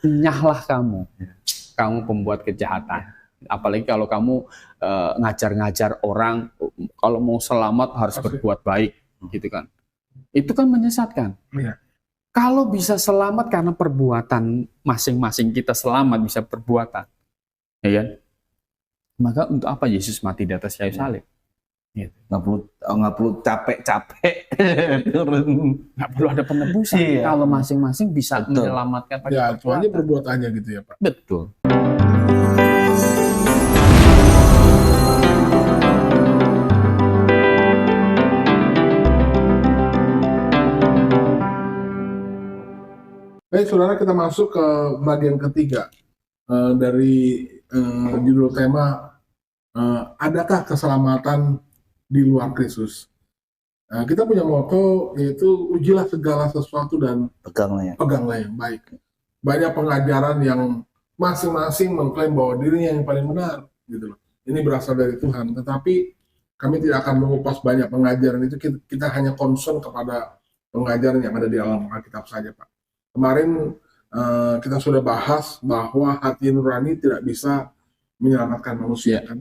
nyahlah kamu pembuat kejahatan. Apalagi kalau kamu ngajar-ngajar orang, kalau mau selamat harus berbuat baik, gitu kan. Itu kan menyesatkan. Iya. Kalau bisa selamat karena perbuatan masing-masing kita selamat bisa perbuatan, ya kan? Maka untuk apa Yesus mati di atas kayu salib? Gitu. Nggak perlu capek-capek turun. Nggak perlu ada penebusan. Iya. Kalau masing-masing bisa Betul. menyelamatkan pakai Ya, itu aja perbuatan. perbuatannya gitu ya Pak. Betul. Baik, saudara, kita masuk ke bagian ketiga dari judul tema adakah keselamatan di luar Kristus. Kita punya moto yaitu ujilah segala sesuatu dan peganglah yang baik. Banyak pengajaran yang masing-masing mengklaim bahwa dirinya yang paling benar, gitu loh. Ini berasal dari Tuhan, tetapi kami tidak akan mengupas banyak pengajaran itu. Kita hanya concern kepada pengajaran yang ada di dalam Alkitab saja, Pak. Kemarin kita sudah bahas bahwa hati nurani tidak bisa menyelamatkan manusia, kan?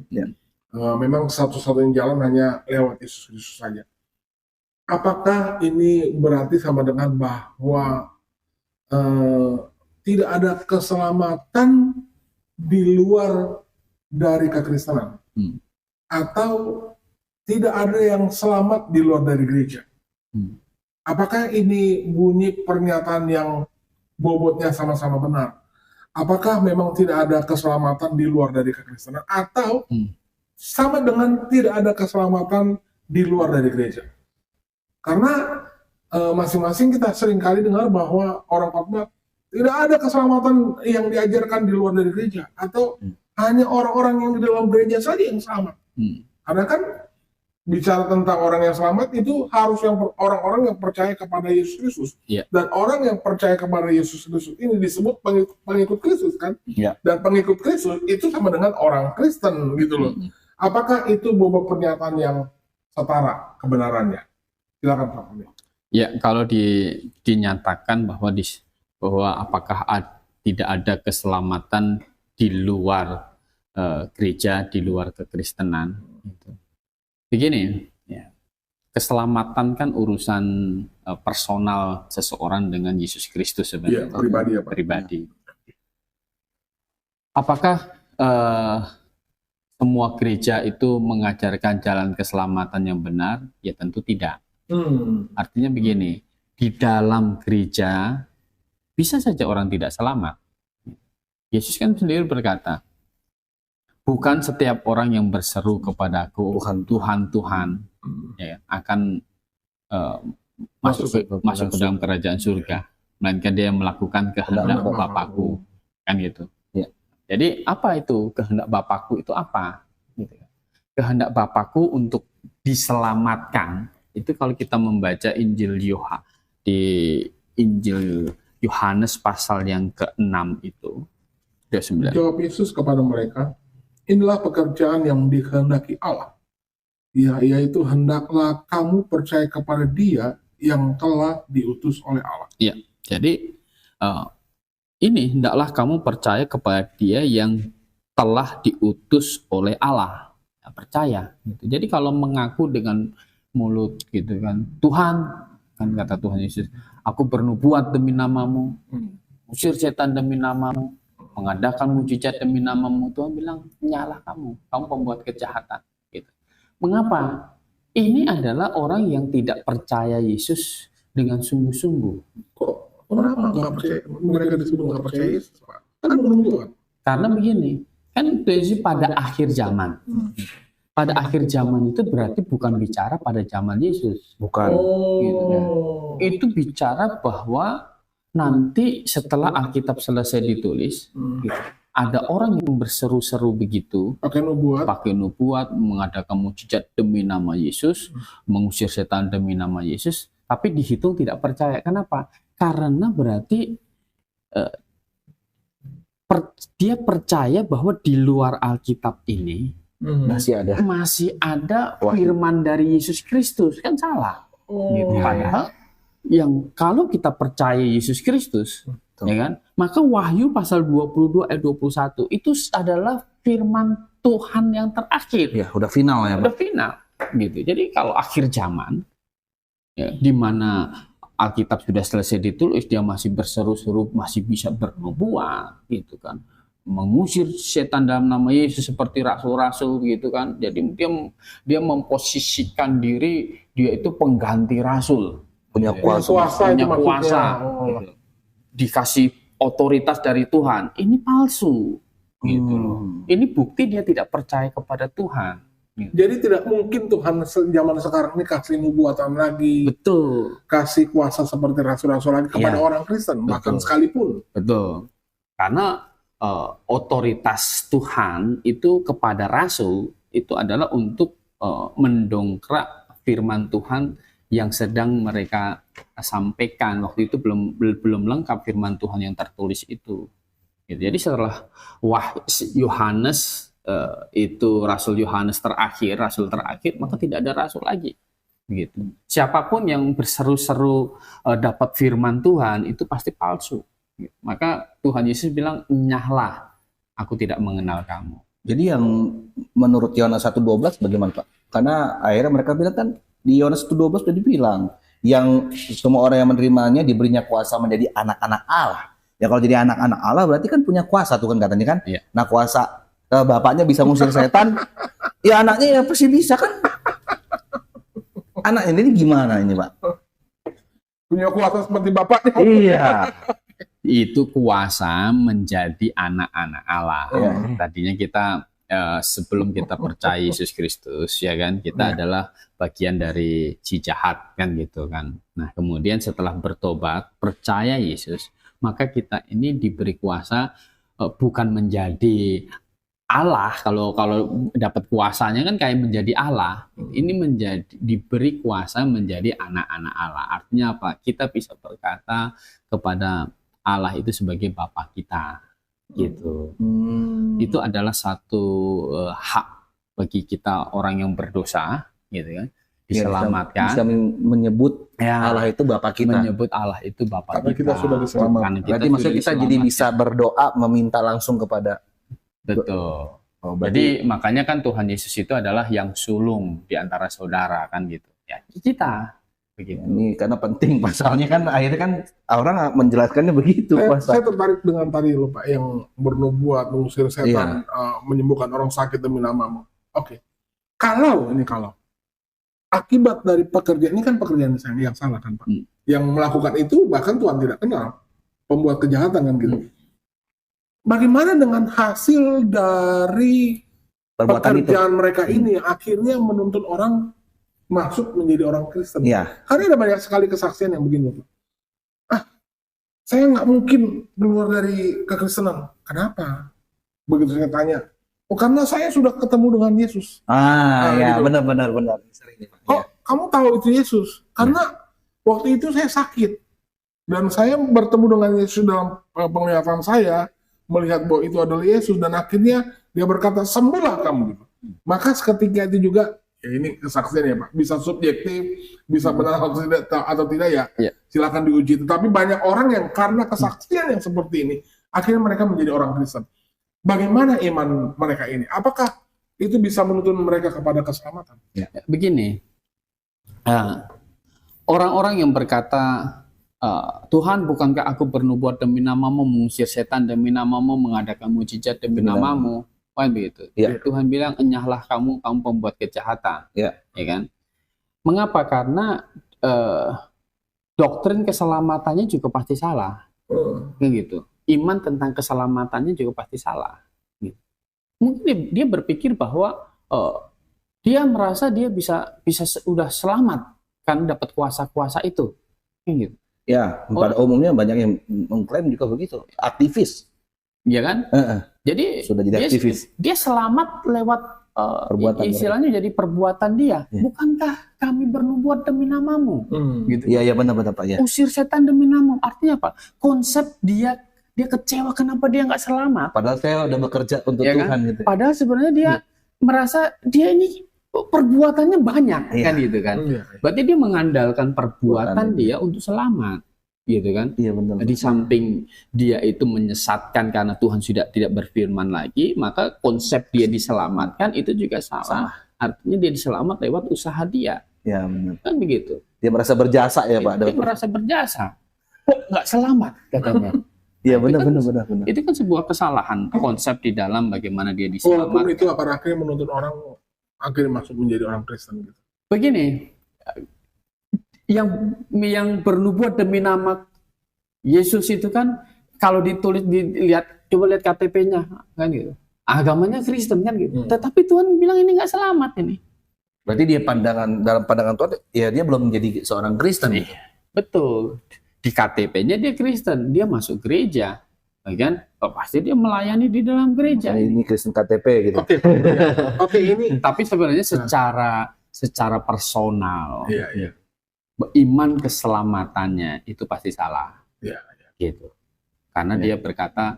Memang satu-satunya jalan hanya lewat Yesus Kristus saja. Apakah ini berarti sama dengan bahwa tidak ada keselamatan di luar dari kekristenan? Atau tidak ada yang selamat di luar dari gereja? Apakah ini bunyi pernyataan yang bobotnya sama-sama benar? Apakah memang tidak ada keselamatan di luar dari kekristenan? Atau sama dengan tidak ada keselamatan di luar dari gereja? Karena masing-masing kita seringkali dengar bahwa orang khotbah tidak ada keselamatan yang diajarkan di luar dari gereja. Atau hanya orang-orang yang di dalam gereja saja yang selamat. Karena kan bicara tentang orang yang selamat itu harus orang-orang yang percaya kepada Yesus Kristus. Dan orang yang percaya kepada Yesus Kristus ini disebut pengikut Kristus, kan? Dan pengikut Kristus itu sama dengan orang Kristen, gitu loh. Apakah itu bobot pernyataan yang setara kebenarannya? Silakan Pak. Ya, kalau dinyatakan bahwa apakah tidak ada keselamatan di luar gereja, di luar kekristenan, gitu. Begini, ya, keselamatan kan urusan personal seseorang dengan Yesus Kristus sebenarnya. Pribadi ya Pak. Pribadi. Apakah semua gereja itu mengajarkan jalan keselamatan yang benar? Ya tentu tidak. Artinya begini, di dalam gereja bisa saja orang tidak selamat. Yesus kan sendiri berkata, bukan setiap orang yang berseru kepadaku Tuhan, Tuhan, ya, akan masuk ke dalam kerajaan surga, melainkan dia melakukan kehendak Bapakku, kan gitu. Jadi apa itu kehendak Bapakku itu apa? Gitu. Kehendak Bapakku untuk diselamatkan itu kalau kita membaca Injil Yohanes pasal yang ke-6 itu, jawab Yesus kepada mereka, inilah pekerjaan yang dikehendaki Allah, yaitu hendaklah kamu percaya kepada Dia yang telah diutus oleh Allah. Iya, jadi ini hendaklah kamu percaya kepada Dia yang telah diutus oleh Allah. Ya, percaya. Gitu. Jadi kalau mengaku dengan mulut gitu kan, Tuhan, kan kata Tuhan Yesus, aku bernubuat demi namamu, usir setan demi namamu, mengadakan mujizat demi namamu. Tuhan bilang, nyalah kamu pembuat kejahatan. Gitu. Mengapa? Ini adalah orang yang tidak percaya Yesus dengan sungguh-sungguh. Kok kenapa nggak percaya? Mereka disebut nggak percaya Yesus, Pak? Kan belum Tuhan. Karena begini, kan Yesus pada akhir zaman. Pada akhir zaman itu berarti bukan bicara pada zaman Yesus. Bukan. Gitu, ya. Itu bicara bahwa nanti setelah Alkitab selesai ditulis, gitu, ada orang yang berseru-seru begitu, pakai nubuat, mengadakan mujizat demi nama Yesus, mengusir setan demi nama Yesus, tapi dihitung tidak percaya. Kenapa? Karena berarti dia percaya bahwa di luar Alkitab ini masih ada firman dari Yesus Kristus. Kan salah. Gitu. Padahal yang kalau kita percaya Yesus Kristus, Ya kan? Maka Wahyu pasal 22 ayat 21 itu adalah firman Tuhan yang terakhir. Ya, udah final ya, Pak. Udah final gitu. Jadi kalau akhir zaman ya, di mana Alkitab sudah selesai ditulis, dia masih berseru-seru, masih bisa bernubuat gitu kan. Mengusir setan dalam nama Yesus seperti rasul-rasul gitu kan. Jadi dia memposisikan diri dia itu pengganti rasul. Punya kuasa. Punya kuasa. Gitu. Dikasih otoritas dari Tuhan. Ini palsu gitu loh. Ini bukti dia tidak percaya kepada Tuhan. Gitu. Jadi tidak mungkin Tuhan zaman sekarang ini kasih nubuatan lagi. Betul. Kasih kuasa seperti rasul-rasul lagi kepada orang Kristen, bahkan sekalipun. Betul. Karena otoritas Tuhan itu kepada rasul itu adalah untuk mendongkrak firman Tuhan yang sedang mereka sampaikan. Waktu itu belum lengkap firman Tuhan yang tertulis itu. Gitu. Jadi setelah Yohanes itu rasul Yohanes terakhir, rasul terakhir, maka tidak ada rasul lagi. Gitu. Siapapun yang berseru-seru dapat firman Tuhan itu pasti palsu. Gitu. Maka Tuhan Yesus bilang, "Nyahlah, aku tidak mengenal kamu." Jadi yang menurut Yohanes 1:12 bagaimana, Pak? Karena akhirnya mereka bilang kan di Yohanes 1:12 sudah dibilang yang semua orang yang menerimanya diberinya kuasa menjadi anak-anak Allah. Ya kalau jadi anak-anak Allah berarti kan punya kuasa tuh kan katanya kan. Iya. Nah kuasa bapaknya bisa ngusir setan, ya anaknya ya pasti bisa kan. Anak ini gimana ini, Pak? Punya kuasa seperti bapaknya. Iya. Itu kuasa menjadi anak-anak Allah. Iya. Tadinya kita sebelum kita percaya Yesus Kristus, ya kan, kita adalah bagian dari si jahat kan gitu kan. Nah kemudian setelah bertobat, percaya Yesus, maka kita ini diberi kuasa bukan menjadi Allah. Kalau dapat kuasanya kan kayak menjadi Allah. Ini diberi kuasa menjadi anak-anak Allah. Artinya apa? Kita bisa berkata kepada Allah itu sebagai Bapa kita, gitu. Itu adalah satu hak bagi kita orang yang berdosa, gitu kan, diselamatkan. Bisa menyebut Allah itu Bapa kita. Menyebut Allah itu Bapa Karena kita sudah diselamatkan. Berarti maksudnya kita jadi bisa berdoa meminta langsung kepada. Betul. Jadi makanya kan Tuhan Yesus itu adalah yang sulung di antara saudara kan gitu. Ya kita. Begitu. Ini karena penting pasalnya kan akhirnya kan orang menjelaskannya begitu. Saya tertarik dengan tadi loh Pak yang bernubuat, mengusir setan, menyembuhkan orang sakit demi namamu. Oke. Kalau akibat dari pekerjaan ini kan pekerjaan yang salah kan Pak. Yang melakukan itu bahkan Tuhan tidak kenal, pembuat kejahatan kan gitu. Bagaimana dengan hasil dari pekerjaan mereka ini yang akhirnya menuntun orang masuk menjadi orang Kristen? Ya. Karena ada banyak sekali kesaksian yang begini, Pak. Saya nggak mungkin keluar dari kekristenan. Kenapa? Begitu saya tanya, karena saya sudah ketemu dengan Yesus. Ya, gitu. benar. Kok kamu tahu itu Yesus? Karena waktu itu saya sakit dan saya bertemu dengan Yesus dalam penglihatan saya, melihat bahwa itu adalah Yesus, dan akhirnya dia berkata, "Sembuhlah kamu." Maka seketika itu juga, ya ini kesaksian ya Pak, bisa subjektif, bisa benar atau tidak ya, silakan diuji. Tetapi banyak orang yang karena kesaksian yang seperti ini, akhirnya mereka menjadi orang Kristen. Bagaimana iman mereka ini? Apakah itu bisa menuntun mereka kepada keselamatan? Ya, begini, orang-orang yang berkata, "Tuhan, bukankah aku bernubuat demi namamu, mengusir setan demi namamu, mengadakan mujizat demi namamu?" Kan begitu. Ya. Tuhan bilang, "Enyahlah kamu pembuat kejahatan." Ya kan? Mengapa? Karena doktrin keselamatannya juga pasti salah. Kayak gitu. Iman tentang keselamatannya juga pasti salah. Gitu. Mungkin dia berpikir bahwa dia merasa dia bisa sudah selamat kan dapat kuasa-kuasa itu. Kayak gitu. Ya, pada umumnya banyak yang mengklaim juga begitu, aktivis. Iya kan? Jadi sudah jadi aktivis. Dia selamat lewat perbuatan istilahnya jadi perbuatan dia. Bukankah kami bernubuat demi namamu? Gitu. Iya benar Pak ya. Usir setan demi namamu. Artinya apa? Konsep dia kecewa kenapa dia nggak selamat. Padahal saya udah bekerja untuk Tuhan kan? Gitu. Padahal sebenarnya dia merasa dia ini perbuatannya banyak kan gitu kan. Berarti dia mengandalkan perbuatan dia untuk selamat. gitu kan? Iya benar. Di samping dia itu menyesatkan karena Tuhan sudah tidak berfirman lagi, maka konsep dia diselamatkan itu juga salah. Artinya dia diselamat lewat usaha dia. Ya benar. Kan begitu. Dia merasa berjasa ya Pak. Dia merasa berjasa. Kok nggak selamat katanya? Iya benar. Itu kan sebuah kesalahan konsep di dalam bagaimana dia Walaupun diselamatkan. itu akhirnya menuntut orang akhirnya masuk menjadi orang Kristen gitu. Begini, yang bernubuat demi nama Yesus itu kan kalau ditulis dilihat, coba lihat KTP-nya kan gitu. Agamanya Kristen kan gitu. Tetapi Tuhan bilang ini nggak selamat ini. Berarti dia dalam pandangan Tuhan ya dia belum menjadi seorang Kristen. Iya, betul. Di KTP-nya dia Kristen, dia masuk gereja, kan? Oh, pasti dia melayani di dalam gereja. Ini Kristen KTP gitu. Oke, ini. Tapi sebenarnya secara personal, Iya. iman keselamatannya itu pasti salah. Iya. Gitu. Karena dia berkata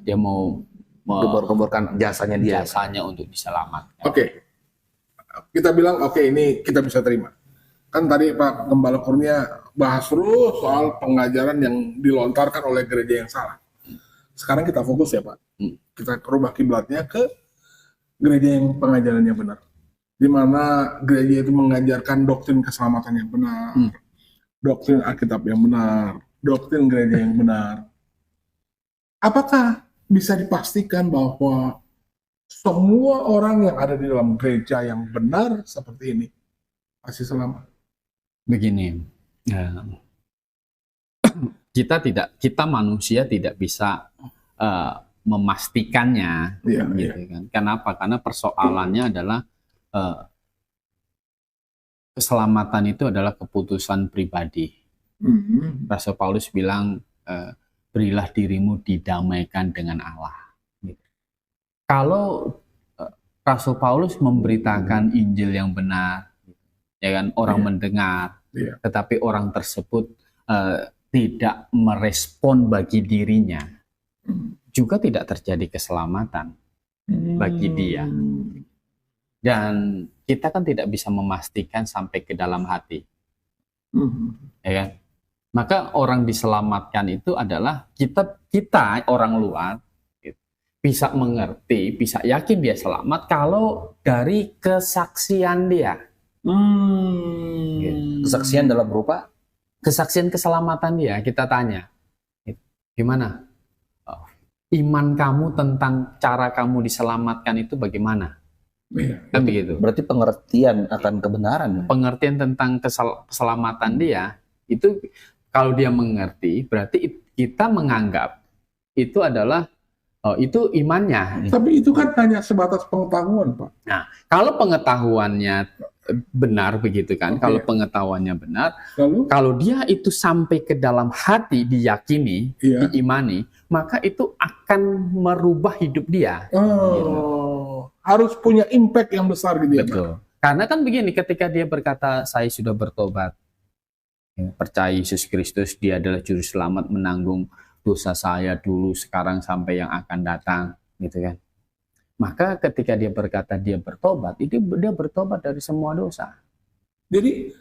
dia mau memperkomborkan jasanya dia. Jasanya untuk diselamatkan. Oke. Kita bilang ini kita bisa terima. Kan tadi Pak Gembala Kurnia bahas terus soal pengajaran yang dilontarkan oleh gereja yang salah. Sekarang kita fokus ya Pak. Kita rubah kiblatnya ke gereja yang pengajarannya benar. Di mana gereja itu mengajarkan doktrin keselamatan yang benar, doktrin Alkitab yang benar, doktrin gereja yang benar. Apakah bisa dipastikan bahwa semua orang yang ada di dalam gereja yang benar seperti ini pasti selamat? Begini, kita manusia tidak bisa memastikannya, gitu kan? Kenapa? Karena persoalannya adalah keselamatan itu adalah keputusan pribadi. Rasul Paulus bilang, berilah dirimu didamaikan dengan Allah. Gitu. Kalau Rasul Paulus memberitakan Injil yang benar, ya kan, orang mendengar, tetapi orang tersebut tidak merespon bagi dirinya, juga tidak terjadi keselamatan bagi dia. Dan kita kan tidak bisa memastikan sampai ke dalam hati, ya kan? Maka orang diselamatkan itu adalah kita orang luar bisa mengerti, bisa yakin dia selamat kalau dari kesaksian dia. Kesaksian dalam berupa kesaksian keselamatan dia. Kita tanya, gimana iman kamu tentang cara kamu diselamatkan itu bagaimana? Kan begitu. Berarti pengertian akan kebenaran. Pengertian tentang keselamatan dia itu, kalau dia mengerti, berarti kita menganggap itu adalah itu imannya. Tapi itu kan hanya sebatas pengetahuan, Pak. Nah, kalau pengetahuannya benar begitu kan, kalau pengetahuannya benar, kalau dia itu sampai ke dalam hati, diyakini, diimani, maka itu akan merubah hidup dia. Gitu. Harus punya impact yang besar gitu ya. Betul. Karena kan begini, ketika dia berkata, saya sudah bertobat, percaya Yesus Kristus, dia adalah juru selamat, menanggung dosa saya dulu, sekarang, sampai yang akan datang, gitu kan. Maka ketika dia berkata dia bertobat, itu dia bertobat dari semua dosa. Jadi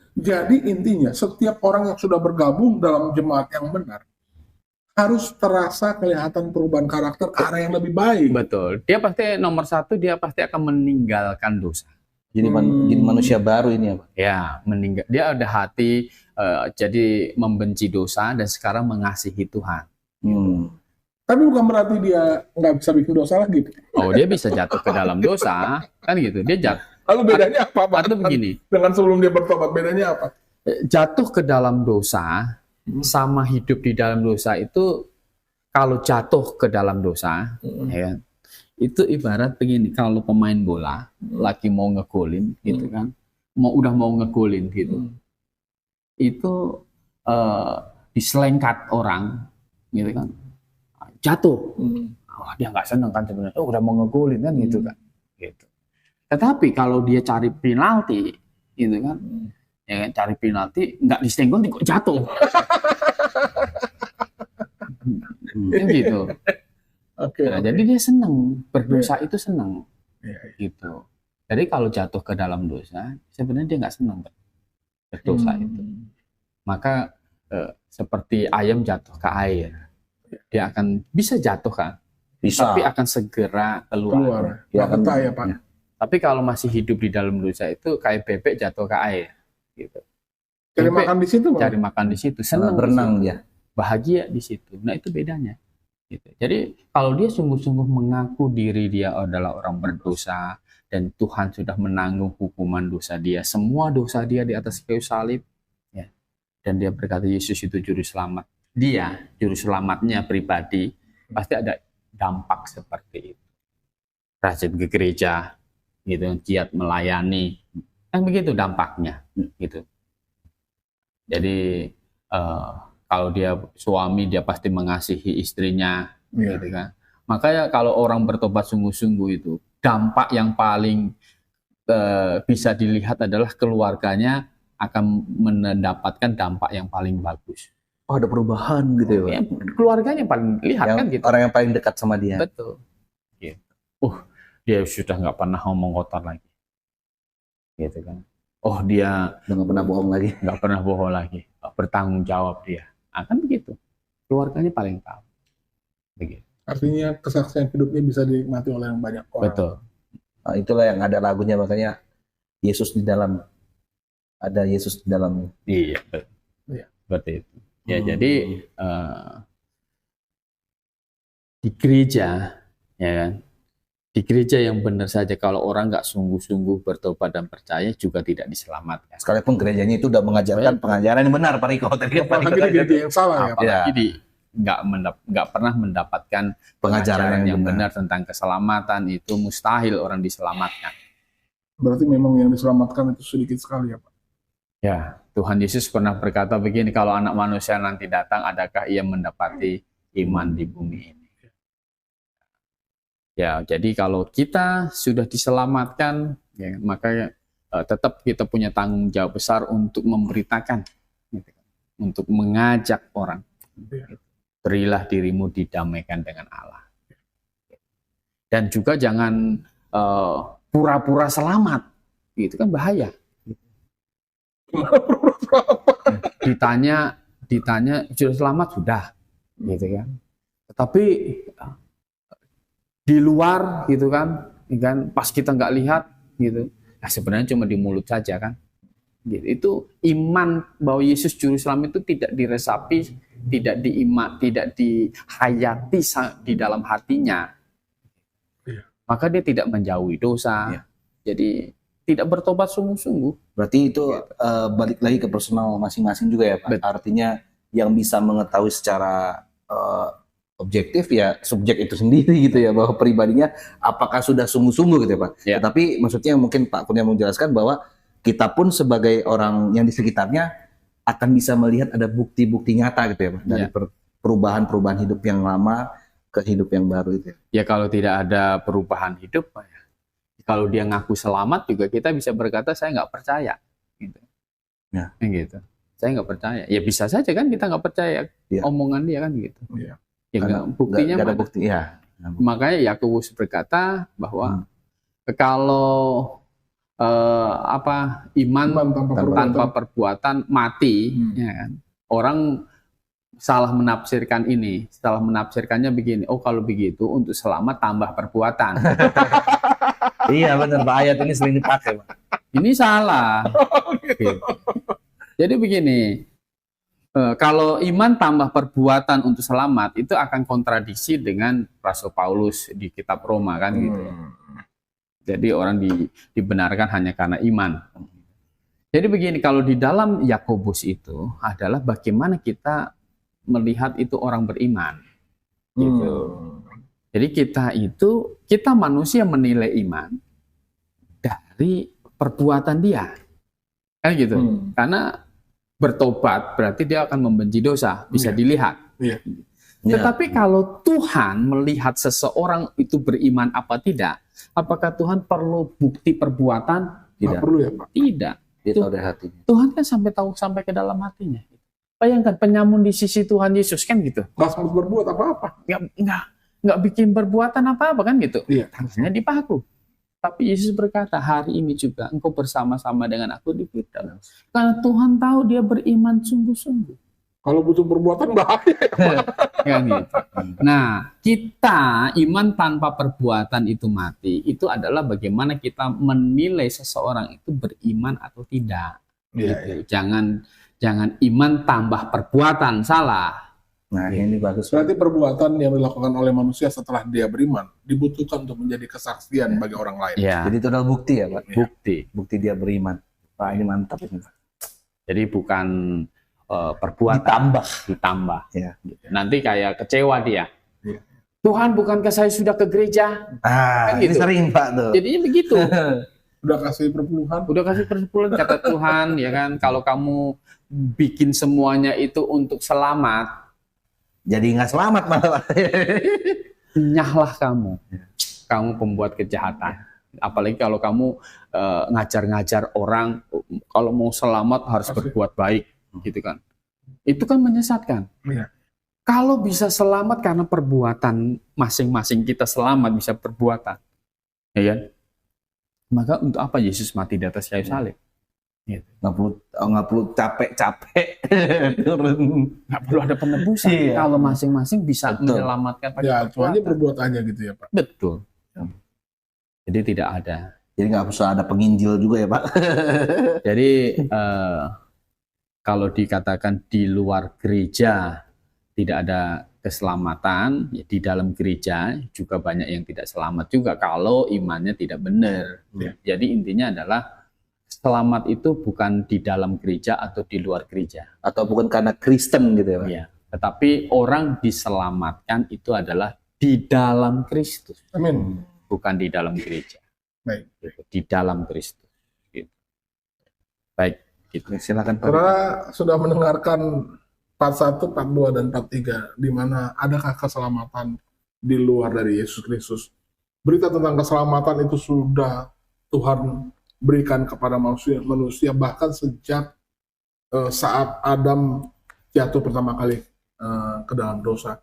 intinya setiap orang yang sudah bergabung dalam jemaat yang benar harus terasa kelihatan perubahan karakter ke arah yang lebih baik. Betul. Dia pasti nomor satu, dia pasti akan meninggalkan dosa. Jadi manusia baru ini ya, Pak? Ya, meninggal. Dia ada hati jadi membenci dosa dan sekarang mengasihi Tuhan. Tapi bukan berarti dia nggak bisa bikin dosa lagi. Oh, dia bisa jatuh ke dalam dosa, kan gitu. Dia jatuh. Lalu bedanya apa, Pak? Atau begini. Dengan sebelum dia bertobat, bedanya apa? Jatuh ke dalam dosa sama hidup di dalam dosa itu, kalau jatuh ke dalam dosa, ya, itu ibarat begini, kalau pemain bola lagi mau ngegolin, gitu kan, udah mau ngegolin gitu, itu diselengkat orang, gitu kan, jatuh, dia nggak seneng kan sebenarnya, udah mau ngegolin kan, gitu kan, gitu. Tetapi kalau dia cari penalti, gitu kan. Ya, cari penalti nggak disenggol kok jatuh. Gitu. Nah, jadi dia senang berdosa, itu senang. Gitu. Jadi kalau jatuh ke dalam dosa, sebenarnya dia nggak senang berdosa itu. Maka seperti ayam jatuh ke air. Dia akan bisa jatuh kan, Bisa. tapi akan segera keluar. Ya, akan betah ya Pak. ya. Tapi kalau masih hidup di dalam dosa itu kayak bebek jatuh ke air, gitu. Cari Bebek makan di situ, Pak. cari makan di situ, senang berenang di situ, dia. bahagia di situ. Nah itu bedanya. Gitu. Jadi kalau dia sungguh-sungguh mengaku diri dia adalah orang berdosa dan Tuhan sudah menanggung hukuman dosa dia, semua dosa dia di atas kayu salib, ya. Dan dia berkata Yesus itu juru selamat. Dia juru selamatnya pribadi, pasti ada dampak seperti itu. Rajin ke gereja, gitu, giat melayani, kan begitu dampaknya, gitu. Jadi kalau dia suami, dia pasti mengasihi istrinya, gitu kan. Makanya kalau orang bertobat sungguh-sungguh itu, dampak yang paling bisa dilihat adalah keluarganya akan mendapatkan dampak yang paling bagus. Oh, ada perubahan gitu ya, Pak. Keluarganya paling lihat kan gitu. Orang yang paling dekat sama dia. Betul. Gitu. Dia sudah nggak pernah ngomong kotor lagi, gitu kan. Dia nggak pernah bohong lagi. Nggak pernah bohong lagi. Bertanggung jawab dia. Akan begitu. Keluarganya paling tahu. Begitu. Artinya kesaksian hidupnya bisa dinikmati oleh yang banyak orang. Betul. Nah, itulah yang ada lagunya, makanya Yesus di dalam. Ada Yesus di dalamnya. Iya, betul. Iya. Seperti itu. Ya, jadi di gereja, ya kan, di gereja yang benar saja kalau orang nggak sungguh-sungguh bertobat dan percaya juga tidak diselamatkan. Sekalipun gerejanya itu udah mengajarkan pengajaran yang benar, Pak Riko. Tadi Apalagi di gereja yang salah ya Pak. Apalagi nggak pernah mendapatkan pengajaran yang benar tentang keselamatan, itu mustahil orang diselamatkan. Berarti memang yang diselamatkan itu sedikit sekali ya Pak. Ya, Tuhan Yesus pernah berkata begini, kalau anak manusia nanti datang, adakah ia mendapati iman di bumi ini? Ya, jadi kalau kita sudah diselamatkan, ya, maka tetap kita punya tanggung jawab besar untuk memberitakan, gitu, untuk mengajak orang. Berilah dirimu didamaikan dengan Allah. Dan juga jangan pura-pura selamat, itu kan bahaya. ditanya sudah selamat sudah, gitu kan. Tetapi di luar, gitu kan pas kita nggak lihat, gitu, sebenarnya cuma di mulut saja kan. Gitu. Itu iman bahwa Yesus Juru Selamat itu tidak diresapi, tidak dihayati di dalam hatinya. Maka dia tidak menjauhi dosa. Jadi tidak bertobat sungguh-sungguh. Berarti itu balik lagi ke personal masing-masing juga ya Pak. Betul. Artinya yang bisa mengetahui secara objektif ya subjek itu sendiri gitu ya, bahwa pribadinya apakah sudah sungguh-sungguh gitu ya Pak. Ya. Tetapi maksudnya mungkin Pak Kurnia menjelaskan bahwa kita pun sebagai orang yang di sekitarnya akan bisa melihat ada bukti-bukti nyata gitu ya Pak, dari perubahan-perubahan hidup yang lama ke hidup yang baru itu. Ya kalau tidak ada perubahan hidup, kalau dia ngaku selamat juga kita bisa berkata saya nggak percaya, gitu. Ya. Gitu. Saya nggak percaya. Ya bisa saja kan kita nggak percaya omongan dia kan gitu. Ya. Ya buktinya nggak ada bukti ya. Makanya Yakobus berkata bahwa kalau iman tanpa perbuatan mati, ya kan. Orang salah menafsirkannya begini, kalau begitu untuk selamat tambah perbuatan. Iya benar Pak, ayat ini sering dipakai Pak. Ini salah. Gitu. Jadi begini, kalau iman tambah perbuatan untuk selamat itu akan kontradiksi dengan Rasul Paulus di kitab Roma kan gitu. Jadi orang dibenarkan hanya karena iman. Jadi begini, kalau di dalam Yakobus itu adalah bagaimana kita melihat itu orang beriman, gitu. Jadi kita manusia menilai iman dari perbuatan dia, kan gitu. Karena bertobat berarti dia akan membenci dosa, bisa dilihat. Tetapi kalau Tuhan melihat seseorang itu beriman apa tidak, apakah Tuhan perlu bukti perbuatan? Tidak perlu ya Pak. Tidak. Dia tahu dari hatinya. Tuhan kan sampai ke dalam hatinya. Bayangkan penyamun di sisi Tuhan Yesus kan gitu. Nggak sempat berbuat apa-apa. Nggak bikin perbuatan apa-apa kan gitu. Iya. Tangannya dipaku. Tapi Yesus berkata, hari ini juga engkau bersama-sama dengan aku di Firdaus. Karena Tuhan tahu dia beriman sungguh-sungguh. Kalau butuh perbuatan bahaya ya, Pak. Kan gitu. Nah, kita iman tanpa perbuatan itu mati. Itu adalah bagaimana kita menilai seseorang itu beriman atau tidak. Gitu. Jangan iman tambah perbuatan, salah. Nah, ini bagus. Berarti perbuatan yang dilakukan oleh manusia setelah dia beriman dibutuhkan untuk menjadi kesaksian bagi orang lain. Ya. Jadi itu adalah bukti ya, Pak. Bukti Dia beriman. Pak, ini mantap ini, Pak. Jadi bukan perbuatan ditambah. Ya. Nanti kayak kecewa dia. Ya. Tuhan, bukankah saya sudah ke gereja? Kan gitu. Ini sering, Pak, tuh. Jadinya begitu. Udah kasih perpuluhan. Udah kasih persepuluhan, kata Tuhan, ya kan, kalau kamu bikin semuanya itu untuk selamat, Jadi nggak selamat malah. nyahlah kamu. Kamu pembuat kejahatan. Apalagi kalau kamu ngajar-ngajar orang, kalau mau selamat harus berbuat baik, gitu kan. Itu kan menyesatkan. Iya. Kalau bisa selamat karena perbuatan masing-masing kita selamat bisa perbuatan, ya kan? Maka untuk apa Yesus mati di atas kayu salib? Gitu. Nggak perlu capek-capek turun. Nggak perlu ada penebusan. Iya. Kalau masing-masing bisa Betul. menyelamatkan pakai Ya, perbuatan. soalnya perbuatannya gitu ya, Pak. Betul. Jadi tidak ada. Jadi nggak usah ada penginjil juga ya, Pak. Jadi kalau dikatakan di luar gereja tidak ada keselamatan, ya di dalam gereja juga banyak yang tidak selamat juga kalau imannya tidak benar. Ya. Jadi intinya adalah selamat itu bukan di dalam gereja atau di luar gereja. Atau bukan karena Kristen gitu ya, Pak. Ya. Tetapi orang diselamatkan itu adalah di dalam Kristus, Amin. bukan di dalam gereja. Baik. Gitu. Di dalam Kristus. Gitu. Baik. Gitu. Silakan, Pak. Saudara sudah mendengarkan part 1, part 2, dan part 3, di mana adakah keselamatan di luar dari Yesus Kristus. Berita tentang keselamatan itu sudah Tuhan berikan kepada manusia bahkan sejak saat Adam jatuh pertama kali ke dalam dosa.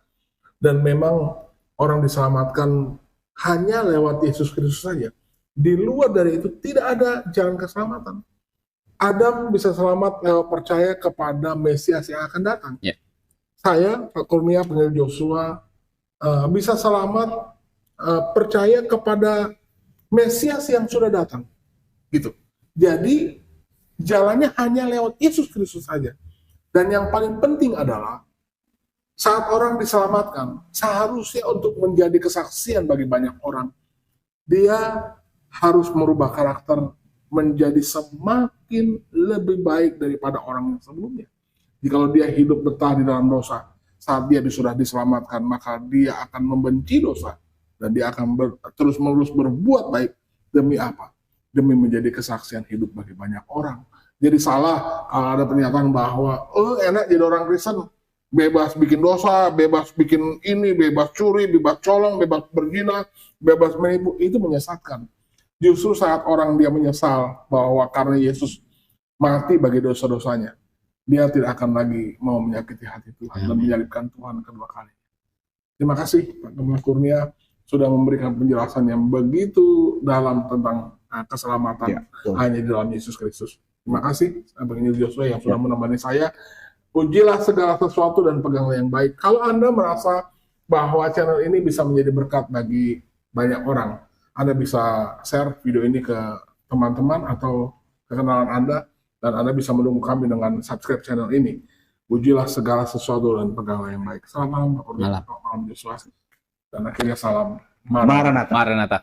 Dan memang orang diselamatkan hanya lewat Yesus Kristus saja. Di luar dari itu tidak ada jalan keselamatan. Adam bisa selamat lewat percaya kepada Mesias yang akan datang. Ya. Saya, Pak Kurnia, penyanyi Joshua, bisa selamat percaya kepada Mesias yang sudah datang. Gitu. Jadi jalannya hanya lewat Yesus Kristus saja. Dan yang paling penting adalah saat orang diselamatkan, seharusnya untuk menjadi kesaksian bagi banyak orang, dia harus merubah karakter menjadi semakin lebih baik daripada orang yang sebelumnya. Jika dia hidup betah di dalam dosa, saat dia sudah diselamatkan, maka dia akan membenci dosa dan dia akan terus-menerus berbuat baik. Demi apa? Demi menjadi kesaksian hidup bagi banyak orang. Jadi salah kalau ada pernyataan bahwa enak jadi orang Kristen, bebas bikin dosa, bebas bikin ini, bebas curi, bebas colong, bebas berzina, bebas menipu. Itu menyesatkan. Justru saat orang dia menyesal bahwa karena Yesus mati bagi dosa-dosanya, dia tidak akan lagi mau menyakiti hati Tuhan dan menyalibkan Tuhan kedua kali. Terima kasih Pak Gembala Kurnia sudah memberikan penjelasan yang begitu dalam tentang keselamatan hanya di dalam Yesus Kristus. Terima kasih Bang Joshua yang sudah menemani saya. Ujilah segala sesuatu dan peganglah yang baik. Kalau Anda merasa bahwa channel ini bisa menjadi berkat bagi banyak orang, Anda bisa share video ini ke teman-teman atau kenalan Anda, dan Anda bisa mendukung kami dengan subscribe channel ini. Ujilah segala sesuatu dan peganglah yang baik. Selamat malam Pak Kurnia, selamat malam Joshua, dan akhirnya salam Maranatha. Maranatha.